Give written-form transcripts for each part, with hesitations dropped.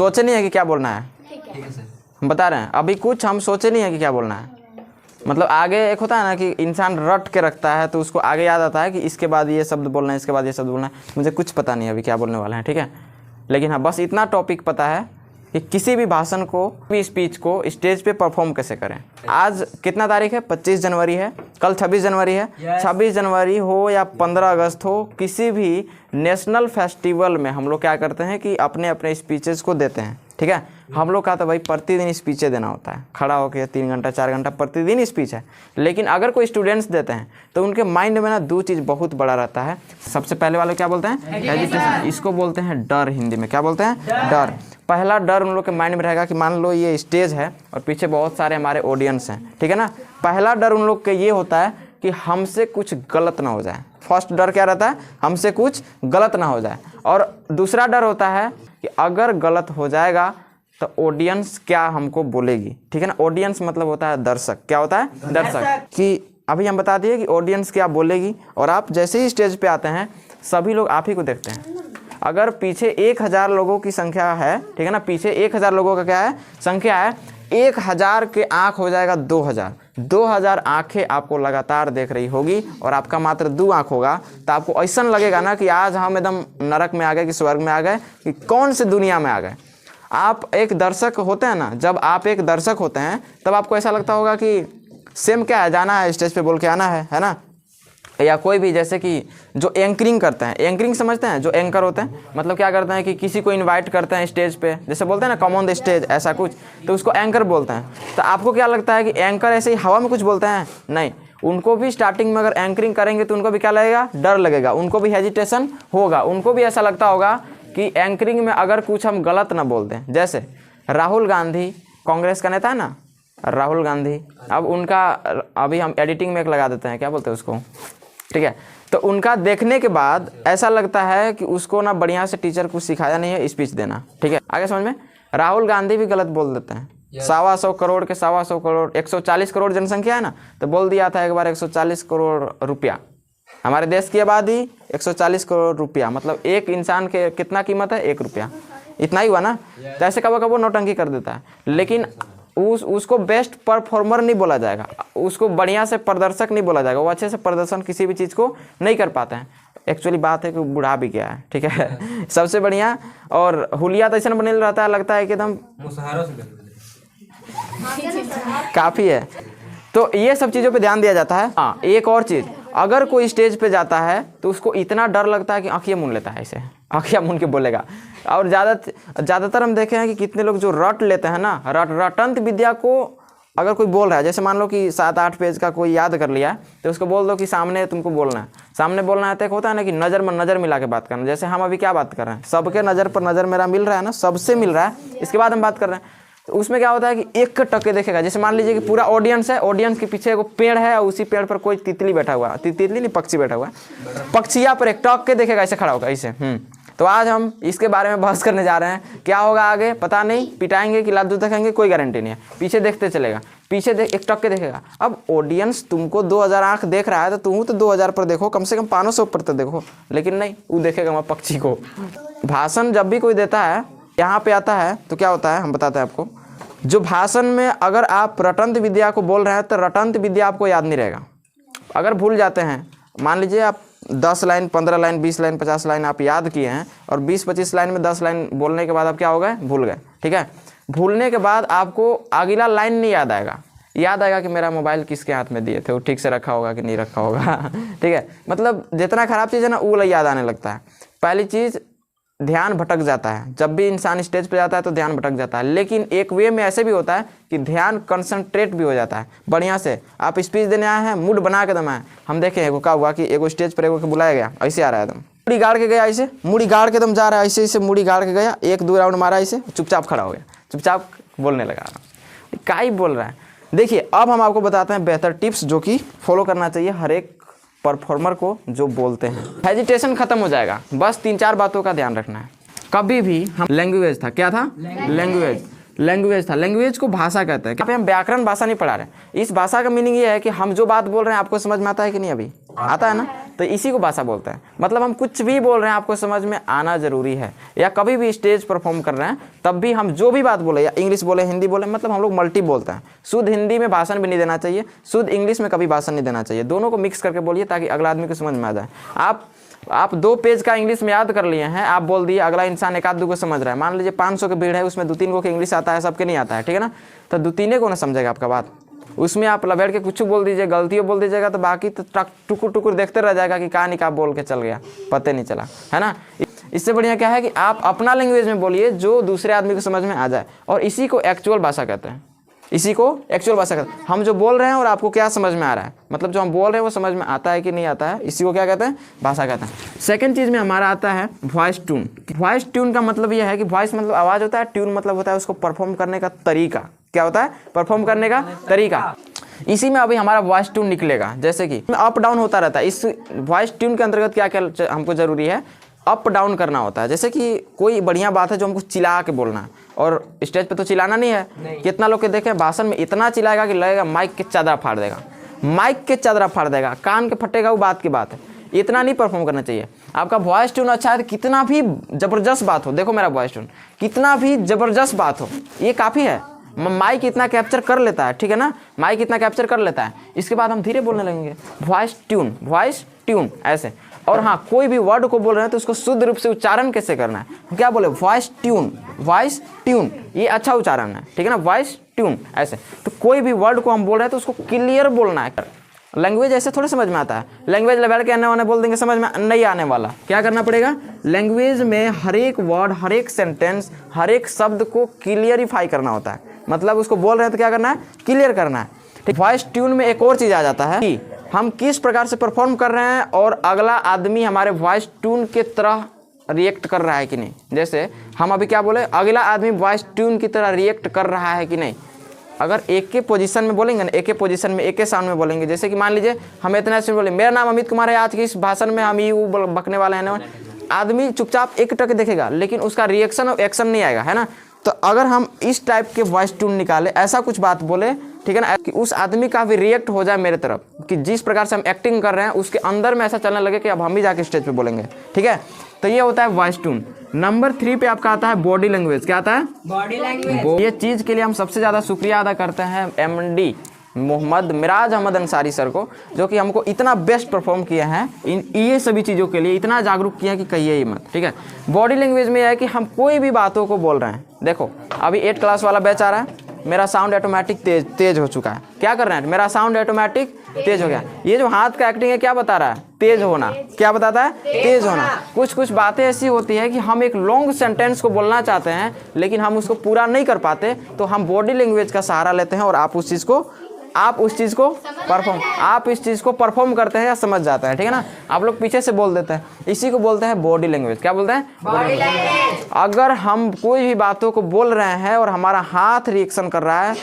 सोचे नहीं है कि क्या बोलना है, ठीक है सर। हम बता रहे हैं अभी कुछ हम सोचे नहीं है कि क्या बोलना है। मतलब आगे एक होता है ना कि इंसान रट के रखता है तो उसको आगे याद आता है कि इसके बाद ये शब्द बोलना है, इसके बाद ये शब्द बोलना है। मुझे कुछ पता नहीं है अभी क्या बोलने वाला है, ठीक है। लेकिन हाँ, बस इतना टॉपिक पता है कि किसी भी भाषण को, भी स्पीच को स्टेज पे परफॉर्म कैसे करें। आज कितना तारीख है? 25 जनवरी है, कल 26 जनवरी है। 26 जनवरी हो या 15 अगस्त हो, किसी भी नेशनल फेस्टिवल में हम लोग क्या करते हैं कि अपने अपने स्पीचेस को देते हैं, ठीक है। हम लोग का तो भाई प्रतिदिन स्पीचें देना होता है, खड़ा होकर 3 घंटा 4 घंटा प्रतिदिन स्पीच है। लेकिन अगर कोई स्टूडेंट्स देते हैं तो उनके माइंड में ना दो चीज़ बहुत बड़ा रहता है। सबसे पहले वाले क्या बोलते हैं? हेजिटेशन। इसको बोलते हैं डर, हिंदी में क्या बोलते हैं? डर। पहला डर उन लोग के माइंड में रहेगा कि मान लो ये स्टेज है और पीछे बहुत सारे हमारे ऑडियंस हैं, ठीक है ना। पहला डर उन लोग के ये होता है कि हमसे कुछ गलत ना हो जाए। फर्स्ट डर क्या रहता है? हमसे कुछ गलत ना हो जाए। और दूसरा डर होता है कि अगर गलत हो जाएगा तो ऑडियंस क्या हमको बोलेगी, ठीक है ना। ऑडियंस मतलब होता है दर्शक। क्या होता है? दर्शक। कि अभी हम बता दिए कि ऑडियंस क्या बोलेगी, और आप जैसे ही स्टेज पे आते हैं सभी लोग आप ही को देखते हैं। अगर पीछे 1000 लोगों की संख्या है, ठीक है ना, पीछे 1000 लोगों का क्या है? संख्या है। 1000 के आँख हो जाएगा 2000 आँखें आपको लगातार देख रही होगी, और आपका मात्र 2 आँख होगा। तो आपको ऐसा लगेगा ना कि आज हम एकदम नरक में आ गए कि स्वर्ग में आ गए, कि कौन से दुनिया में आ गए। आप एक दर्शक होते हैं ना, जब आप एक दर्शक होते हैं तब आपको ऐसा लगता होगा कि सेम क्या है, जाना है स्टेज पे बोल के आना है ना। या कोई भी जैसे कि जो एंकरिंग करते हैं, एंकरिंग समझते हैं, जो एंकर होते हैं, मतलब क्या करते हैं कि किसी को इनवाइट करते हैं स्टेज पे, जैसे बोलते हैं ना कम ऑन द स्टेज, ऐसा कुछ, तो उसको एंकर बोलते हैं। तो आपको क्या लगता है कि एंकर ऐसे ही हवा में कुछ बोलते हैं? नहीं, उनको भी स्टार्टिंग में अगर एंकरिंग करेंगे तो उनको भी क्या लगेगा? डर लगेगा, उनको भी हेजिटेशन होगा, उनको भी ऐसा लगता होगा कि एंकरिंग में अगर कुछ हम गलत ना बोल दें। जैसे राहुल गांधी कांग्रेस का नेता है ना, राहुल गांधी, अब उनका अभी हम एडिटिंग में एक लगा देते हैं, क्या बोलते हैं उसको, ठीक है। तो उनका देखने के बाद ऐसा लगता है कि उसको ना बढ़िया से टीचर कुछ सिखाया नहीं है स्पीच देना, ठीक है। आगे समझ में? राहुल गांधी भी गलत बोल देते हैं। 125 करोड़ के 125 करोड़, 140 करोड़ जनसंख्या है ना, तो बोल दिया था एक बार 140 करोड़ रुपया। हमारे देश की आबादी 140 करोड़ रुपया, मतलब एक इंसान के कितना कीमत है? 1 रुपया, इतना ही हुआ ना। तो ऐसे कब कब वो नौटंकी कर देता है। लेकिन उसको बेस्ट परफॉर्मर नहीं बोला जाएगा, उसको बढ़िया से प्रदर्शक नहीं बोला जाएगा, वो अच्छे से प्रदर्शन किसी भी चीज़ को नहीं कर पाते हैं। एक्चुअली बात है कि बुढ़ा भी गया है, ठीक है। सबसे बढ़िया और हुलिया तो ऐसा बने रहता है, लगता है कि एकदम काफ़ी है। तो ये सब चीज़ों पे ध्यान दिया जाता है। हाँ, एक और चीज़, अगर कोई स्टेज पे जाता है तो उसको इतना डर लगता है कि आँखियाँ मूंद लेता है, ऐसे आँखियाँ मूंद के बोलेगा। और ज़्यादातर हम देखे हैं कि कितने लोग जो रट लेते हैं ना, रटंत विद्या को अगर कोई बोल रहा है, जैसे मान लो कि 7-8 पेज का कोई याद कर लिया तो उसको बोल दो कि सामने तुमको बोलना है। सामने बोलना है तो एक होता है ना कि नज़र में नज़र मिला के बात करना। जैसे हम अभी क्या बात कर रहे हैं, सबके नज़र पर नज़र मेरा मिल रहा है ना, सबसे मिल रहा है, इसके बाद हम बात कर रहे हैं। तो उसमें क्या होता है कि एक टके देखेगा। जैसे मान लीजिए कि पूरा ऑडियंस है, ऑडियंस के पीछे एक पेड़ है और उसी पेड़ पर कोई तितली बैठा हुआ, तितली नहीं पक्षी बैठा हुआ है, पक्षिया पर एक टक के देखेगा, ऐसे खड़ा होगा ऐसे। तो आज हम इसके बारे में बहस करने जा रहे हैं। क्या होगा आगे पता नहीं, पिटाएंगे कि लात देखेंगे कोई गारंटी नहीं है। पीछे देखते चलेगा, पीछे एक टक के देखेगा। अब ऑडियंस तुमको 2000 आँख देख रहा है तो तुम तो 2000 पर देखो, कम से कम 500 पर तो देखो। लेकिन नहीं, वो देखेगा वहाँ पक्षी को। भाषण जब भी कोई देता है, यहाँ पे आता है तो क्या होता है हम बताते हैं आपको। जो भाषण में अगर आप रटंत विद्या को बोल रहे हैं तो रटंत विद्या आपको याद नहीं रहेगा। अगर भूल जाते हैं, मान लीजिए आप 10 लाइन 15 लाइन 20 लाइन 50 लाइन आप याद किए हैं और 20-25 लाइन में 10 लाइन बोलने के बाद आप क्या हो गए? भूल गए, ठीक है। भूलने के बाद आपको अगला लाइन नहीं याद आएगा। याद आएगा कि मेरा मोबाइल किसके हाथ में दिए थे, वो ठीक से रखा होगा कि नहीं रखा होगा। ठीक है, मतलब जितना खराब चीज़ है ना वो याद आने लगता है। पहली चीज़, ध्यान भटक जाता है। जब भी इंसान स्टेज पे जाता है तो ध्यान भटक जाता है। लेकिन एक वे में ऐसे भी होता है कि ध्यान कंसंट्रेट भी हो जाता है बढ़िया से। आप स्पीच देने आए हैं, मूड बना के दम आए। हम देखें एगो क्या हुआ कि एगो स्टेज पर एगो के बुलाया गया, ऐसे आ रहा है एकदम मुड़ी गाड़ के गया, ऐसे मुड़ी गाड़ के दम जा रहा है, ऐसे ऐसे मुड़ी गाड़ के गया, 1-2 राउंड मारा, ऐसे चुपचाप खड़ा हो गया, चुपचाप बोलने लगा। क्या ही बोल रहा है। देखिए अब हम आपको बताते हैं बेहतर टिप्स जो कि फॉलो करना चाहिए हर एक परफॉर्मर को जो बोलते हैं। हेजिटेशन खत्म हो जाएगा, बस 3-4 बातों का ध्यान रखना है। कभी भी हम लैंग्वेज था, क्या था? लैंग्वेज था। लैंग्वेज को भाषा कहते हैं। यहाँ पे हम व्याकरण भाषा नहीं पढ़ा रहे। इस भाषा का मीनिंग ये है कि हम जो बात बोल रहे हैं आपको समझ में आता है कि नहीं? अभी आता है ना। तो इसी को भाषा बोलते हैं। मतलब हम कुछ भी बोल रहे हैं आपको समझ में आना जरूरी है, या कभी भी स्टेज परफॉर्म कर रहे हैं तब भी हम जो भी बात बोले, या इंग्लिश बोले हिंदी बोले, मतलब हम लोग मल्टी बोलते हैं। शुद्ध हिंदी में भाषण भी नहीं देना चाहिए, शुद्ध इंग्लिश में कभी भाषण नहीं देना चाहिए, दोनों को मिक्स करके बोलिए ताकि अगला आदमी को समझ में आ जाए। आप 2 पेज का इंग्लिश में याद कर लिए हैं, आप बोल दिए, अगला इंसान एक आध दो को समझ रहा है। मान लीजिए 500 की भीड़ है, उसमें 2-3 को इंग्लिश आता है, सबके नहीं आता है, ठीक है ना, तो 2-3 को ना समझेगा आपका बात। उसमें आप लपेट के कुछ बोल दीजिए, गलतियों बोल दीजिएगा, तो बाकी तो टुकुर टुकुर देखते रह जाएगा कि कहाँ निकाह बोल के चल गया, पता नहीं चला, है ना। इससे बढ़िया क्या है कि आप अपना लैंग्वेज में बोलिए जो दूसरे आदमी को समझ में आ जाए, और इसी को एक्चुअल भाषा कहते हैं। इसी को एक्चुअल भाषा कहते हैं। हम जो बोल रहे हैं और आपको क्या समझ में आ रहा है, मतलब जो हम बोल रहे हैं वो समझ में आता है कि नहीं आता है, इसी को क्या कहते हैं, भाषा कहते हैं। सेकंड चीज़ में हमारा आता है वॉइस ट्यून। वॉइस ट्यून का मतलब यह है कि वॉइस मतलब आवाज़ होता है, ट्यून मतलब होता है उसको परफॉर्म करने का तरीका। क्या होता है, परफॉर्म करने का तरीका। इसी में अभी हमारा वॉइस ट्यून निकलेगा, जैसे कि अप डाउन होता रहता है। इस वॉइस ट्यून के अंतर्गत क्या क्या हमको जरूरी है, अप डाउन करना होता है। जैसे कि कोई बढ़िया बात है जो हमको चिल्ला के बोलना है, और स्टेज पे तो चिल्लाना नहीं है। कितना लोग के देखें भाषण में इतना चिल्लाएगा कि लगेगा माइक के चादरा फाड़ देगा, माइक के चादरा फाड़ देगा, कान के फटेगा, वो बात की बात है। इतना नहीं परफॉर्म करना चाहिए। आपका वॉइस ट्यून अच्छा है तो कितना भी ज़बरदस्त बात हो, देखो मेरा वॉइस ट्यून कितना भी ज़बरदस्त बात हो, ये काफ़ी है। माइक इतना कैप्चर कर लेता है, ठीक है ना, माइक इतना कैप्चर कर लेता है। इसके बाद हम धीरे बोलने लगेंगे, वॉइस ट्यून ऐसे। और हाँ, कोई भी वर्ड को बोल रहे हैं तो उसको शुद्ध रूप से उच्चारण कैसे करना है, क्या बोले, वॉइस ट्यून, ये अच्छा उच्चारण है, ठीक है ना, वॉइस ट्यून ऐसे। तो कोई भी वर्ड को हम बोल रहे हैं तो उसको क्लियर बोलना है। लैंग्वेज ऐसे थोड़े समझ में आता है, लैंग्वेज लेवल के आने वाले बोल देंगे, समझ में नहीं आने वाला। क्या करना पड़ेगा, लैंग्वेज में हर एक वर्ड, हर एक सेंटेंस, हर एक शब्द को क्लियरिफाई करना होता है। मतलब उसको बोल रहे हैं तो क्या करना है, क्लियर करना है, ठीक। वॉइस ट्यून में एक और चीज़ आ जाता है कि हम किस प्रकार से परफॉर्म कर रहे हैं और अगला आदमी हमारे वॉइस ट्यून के तरह रिएक्ट कर रहा है कि नहीं। जैसे हम अभी क्या बोले, अगला आदमी वॉइस ट्यून की तरह रिएक्ट कर रहा है कि नहीं। अगर एक के पोजीशन में बोलेंगे ना, एक के पोजीशन में, एक के साउंड में बोलेंगे, जैसे कि मान लीजिए हम इतना ऐसे बोले, मेरा नाम अमित कुमार है, आज की इस भाषण में हम ही बकने वाले हैं ना, आदमी चुपचाप एक टक देखेगा, लेकिन उसका रिएक्शन और एक्शन नहीं आएगा, है ना। तो अगर हम इस टाइप के वॉइस ट्यून निकाले, ऐसा कुछ बात बोले, ठीक है ना, कि उस आदमी का भी रिएक्ट हो जाए मेरे तरफ, कि जिस प्रकार से हम एक्टिंग कर रहे हैं उसके अंदर में ऐसा चलने लगे कि अब हम भी जाके स्टेज पे बोलेंगे, ठीक है। तो ये होता है वॉइस ट्यून। नंबर 3 पे आपका आता है बॉडी लैंग्वेज। क्या आता है, बॉडी लैंग्वेज। ये चीज़ के लिए हम सबसे ज़्यादा शुक्रिया अदा करते हैं MD मोहम्मद मिराज अहमद अंसारी सर को, जो कि हमको इतना बेस्ट परफॉर्म किए हैं ये सभी चीज़ों के लिए, इतना जागरूक किया कि कहिए ही मत, ठीक है। बॉडी लैंग्वेज में यह है कि हम कोई भी बातों को बोल रहे हैं, देखो अभी 8 क्लास वाला बैच आ रहा है, मेरा साउंड ऑटोमेटिक तेज हो चुका है। क्या कर रहे हैं, मेरा साउंड ऑटोमेटिक तेज हो गया। ये जो हाथ का एक्टिंग है क्या बता रहा है, तेज होना। क्या बताता है, तेज होना। कुछ बातें ऐसी होती है कि हम एक लॉन्ग सेंटेंस को बोलना चाहते हैं लेकिन हम उसको पूरा नहीं कर पाते, तो हम बॉडी लैंग्वेज का सहारा लेते हैं और आप उस चीज़ को परफॉर्म करते हैं या समझ जाता है, ठीक है ना। आप लोग पीछे से बोल देते हैं, इसी को बोलते हैं बॉडी लैंग्वेज। क्या बोलते हैं, बॉडी लैंग्वेज। अगर हम कोई भी बातों को बोल रहे हैं और हमारा हाथ रिएक्शन कर रहा है,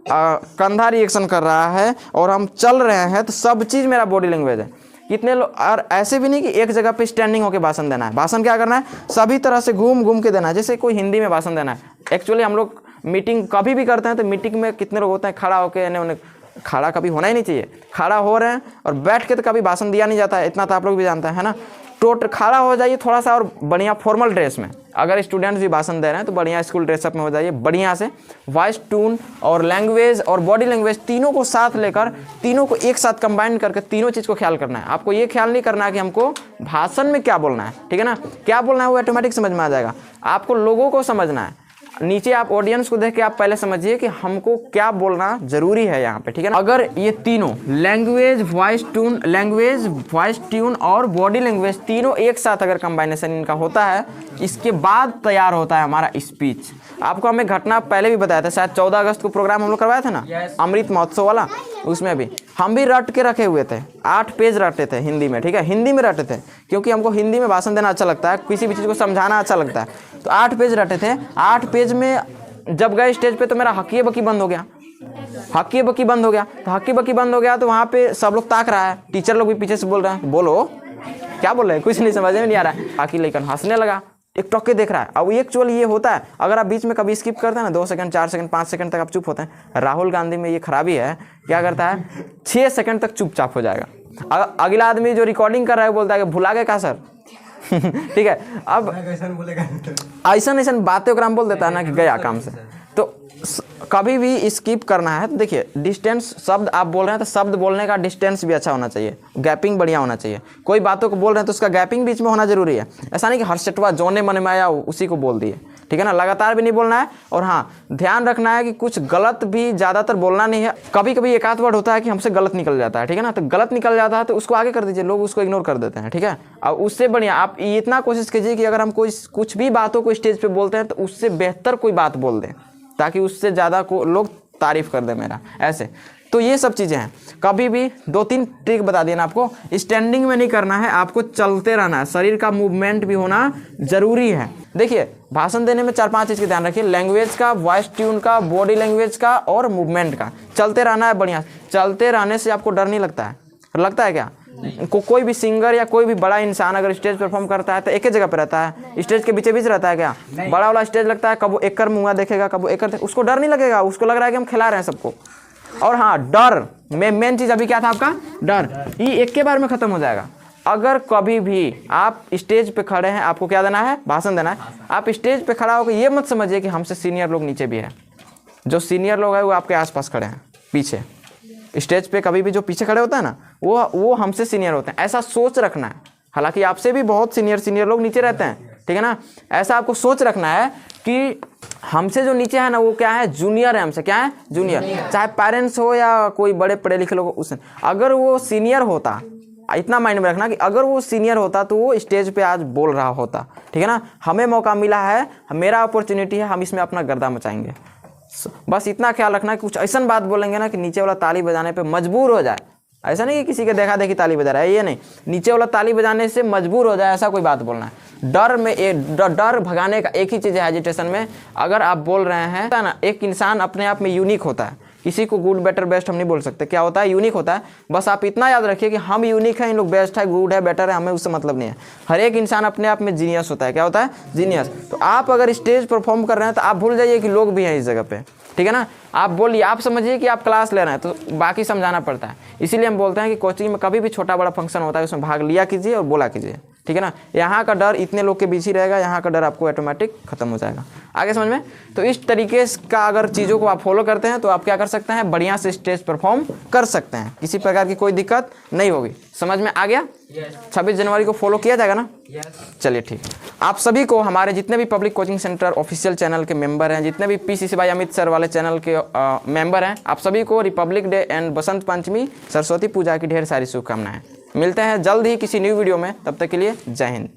कंधा रिएक्शन कर रहा है और हम चल रहे हैं, तो सब चीज़ मेरा बॉडी लैंग्वेज है। कितने लोग, और ऐसे भी नहीं कि एक जगह पे स्टैंडिंग होकर भाषण देना है। भाषण क्या करना है, सभी तरह से घूम के देना है। जैसे कोई हिंदी में भाषण देना है, एक्चुअली हम लोग मीटिंग कभी भी करते हैं तो मीटिंग में कितने लोग होते हैं खड़ा होकर, उन्हें खड़ा कभी होना ही नहीं चाहिए, खड़ा हो रहे हैं, और बैठ के तो कभी भाषण दिया नहीं जाता है, इतना तो आप लोग भी जानते हैं, है ना। टोटल खड़ा हो जाइए थोड़ा सा, और बढ़िया फॉर्मल ड्रेस में, अगर स्टूडेंट्स भी भाषण दे रहे हैं तो बढ़िया स्कूल ड्रेसअप में हो जाइए बढ़िया से। वॉइस ट्यून और लैंग्वेज और बॉडी लैंग्वेज तीनों को साथ लेकर, तीनों को एक साथ कंबाइन करके तीनों चीज़ को ख्याल करना है। आपको ये ख्याल नहीं करना है कि हमको भाषण में क्या बोलना है, ठीक है ना, क्या बोलना है वो ऑटोमेटिक समझ में आ जाएगा। आपको लोगों को समझना है, नीचे आप ऑडियंस को देख के आप पहले समझिए कि हमको क्या बोलना जरूरी है यहाँ पे, ठीक है ना। अगर ये तीनों लैंग्वेज, वॉइस ट्यून और बॉडी लैंग्वेज तीनों एक साथ अगर कंबाइनेशन इनका होता है, इसके बाद तैयार होता है हमारा स्पीच। आपको हमें घटना पहले भी बताया था, शायद 14 अगस्त को प्रोग्राम हम लोग करवाया था ना, अमृत महोत्सव वाला, उसमें भी हम भी रट के रखे हुए थे, 8 पेज रटे थे हिंदी में, ठीक है, हिंदी में रटे थे, क्योंकि हमको हिंदी में भाषण देना अच्छा लगता है, किसी भी चीज़ को समझाना अच्छा लगता है। तो 8 पेज रटे थे। 8 पेज में जब गए स्टेज पे तो मेरा हक्की बकी बंद हो गया, तो हक्की बकी बंद हो गया तो वहाँ पे सब लोग ताक रहा है, टीचर लोग भी पीछे से बोल रहे हैं, बोलो क्या बोल रहे हैं, कुछ नहीं समझ में नहीं आ रहा है। बाकी लेकिन हंसने लगा, एक टॉके देख रहा है। अब एक्चुअली ये होता है, अगर आप बीच में कभी स्किप करते हैं ना, 2 सेकंड 4 सेकंड 5 सेकंड तक आप चुप होते हैं। राहुल गांधी में ये खराबी है, क्या करता है, 6 सेकंड तक चुपचाप हो जाएगा, अगला आदमी जो रिकॉर्डिंग कर रहा है बोलता है कि भुला गए का सर ठीक है। अब ऐसा बातें ओकरा में बोल देता है ना कि गया काम से। तो कभी भी स्किप करना है तो देखिए डिस्टेंस, शब्द आप बोल रहे हैं तो शब्द बोलने का डिस्टेंस भी अच्छा होना चाहिए, गैपिंग बढ़िया होना चाहिए। कोई बातों को बोल रहे हैं तो उसका गैपिंग बीच में होना जरूरी है। ऐसा नहीं कि हर सेटवा जोने मन में आया उसी को बोल दिए, ठीक है ना। लगातार भी नहीं बोलना है। और हाँ, ध्यान रखना है कि कुछ गलत भी ज़्यादातर बोलना नहीं है। कभी कभी एक आध वर्ड होता है कि हमसे गलत निकल जाता है, ठीक है ना। तो गलत निकल जाता है तो उसको आगे कर दीजिए, लोग उसको इग्नोर कर देते हैं, ठीक है। और उससे बढ़िया आप इतना कोशिश कीजिए कि अगर हम कुछ भी बातों को स्टेज पे बोलते हैं तो उससे बेहतर कोई बात बोल दें, ताकि उससे ज़्यादा को लोग तारीफ़ कर दें मेरा, ऐसे। तो ये सब चीज़ें हैं। कभी भी 2-3 ट्रिक बता दिया ना आपको। स्टैंडिंग में नहीं करना है, आपको चलते रहना है, शरीर का मूवमेंट भी होना ज़रूरी है। देखिए भाषण देने में 4-5 चीज़ का ध्यान रखिए, लैंग्वेज का, वॉइस ट्यून का, बॉडी लैंग्वेज का और मूवमेंट का। चलते रहना है बढ़िया। चलते रहने से आपको डर नहीं लगता है? लगता है क्या? कोई भी सिंगर या कोई भी बड़ा इंसान अगर स्टेज परफॉर्म करता है तो एक ही जगह पे रहता है, स्टेज के बीच बीच रहता है क्या? बड़ा वाला स्टेज लगता है, कब वो एकड़ मुँह देखेगा, कब वो एकड़, उसको डर नहीं लगेगा, उसको लग रहा है कि हम खिला रहे हैं सबको। और हाँ, डर मेन चीज़ अभी क्या था आपका? डर। ये एक के बार में ख़त्म हो जाएगा। अगर कभी भी आप स्टेज पे खड़े हैं, आपको क्या देना है? भाषण देना है। आप स्टेज पे खड़ा होकर ये मत समझिए कि हमसे सीनियर लोग नीचे भी है। जो सीनियर लोग हैं वो आपके आसपास खड़े हैं, पीछे। स्टेज पे कभी भी जो पीछे खड़े होता है ना, वो हमसे सीनियर होते हैं, ऐसा सोच रखना है। हालांकि आपसे भी बहुत सीनियर लोग नीचे रहते हैं, ठीक है ना। ऐसा आपको सोच रखना है कि हमसे जो नीचे है ना वो क्या है? जूनियर है हमसे। क्या है? जूनियर। चाहे पेरेंट्स हो या कोई बड़े पढ़े लिखे लोग, उससे अगर वो सीनियर होता, इतना माइंड में रखना कि अगर वो सीनियर होता तो वो स्टेज पे आज बोल रहा होता, ठीक है ना। हमें मौका मिला है, मेरा अपॉर्चुनिटी है, हम इसमें अपना गर्दा मचाएंगे। बस इतना ख्याल रखना कि कुछ ऐसा बात बोलेंगे ना कि नीचे वाला ताली बजाने पे मजबूर हो जाए। ऐसा नहीं कि किसी के देखा देखी ताली बजा रहा है, ये नहीं। नीचे वाला ताली बजाने से मजबूर हो जाए, ऐसा कोई बात बोलना है। डर में डर भगाने का एक ही चीज़ है एजिटेशन में। अगर आप बोल रहे हैं ना, एक इंसान अपने आप में यूनिक होता है, किसी को गुड बेटर बेस्ट हम नहीं बोल सकते। क्या होता है? यूनिक होता है। बस आप इतना याद रखिए कि हम यूनिक हैं, इन लोग बेस्ट है, गुड है, बेटर है, हमें उससे मतलब नहीं है। हर एक इंसान अपने आप में जीनियस होता है। क्या होता है? जीनियस। तो आप अगर स्टेज परफॉर्म कर रहे हैं तो आप भूल जाइए कि लोग भी हैं इस जगह पे, ठीक है ना। आप बोलिए, आप समझिए कि आप क्लास ले रहे हैं तो बाकी समझाना पड़ता है। इसीलिए हम बोलते हैं कि कोचिंग में कभी भी छोटा बड़ा फंक्शन होता है उसमें भाग लिया कीजिए और बोला कीजिए, ठीक है ना। यहाँ का डर इतने लोग के बीच ही रहेगा, यहाँ का डर आपको ऑटोमेटिक खत्म हो जाएगा। आगे समझ में? तो इस तरीके का अगर चीज़ों को आप फॉलो करते हैं तो आप क्या कर सकते हैं? बढ़िया से स्टेज परफॉर्म कर सकते हैं, किसी प्रकार की कोई दिक्कत नहीं होगी। समझ में आ गया? 26 जनवरी को फॉलो किया जाएगा ना? चलिए ठीक। आप सभी को हमारे जितने भी public coaching centre official channel के मेंबर हैं, जितने भी PCC बाय अमित सर वाले चैनल के मेंबर हैं, आप सभी को Republic day and Basant Panchami, Saraswati पूजा की ढेर सारी शुभकामनाएं। मिलते हैं जल्द ही किसी न्यू वीडियो में, तब तक के लिए जय हिंद।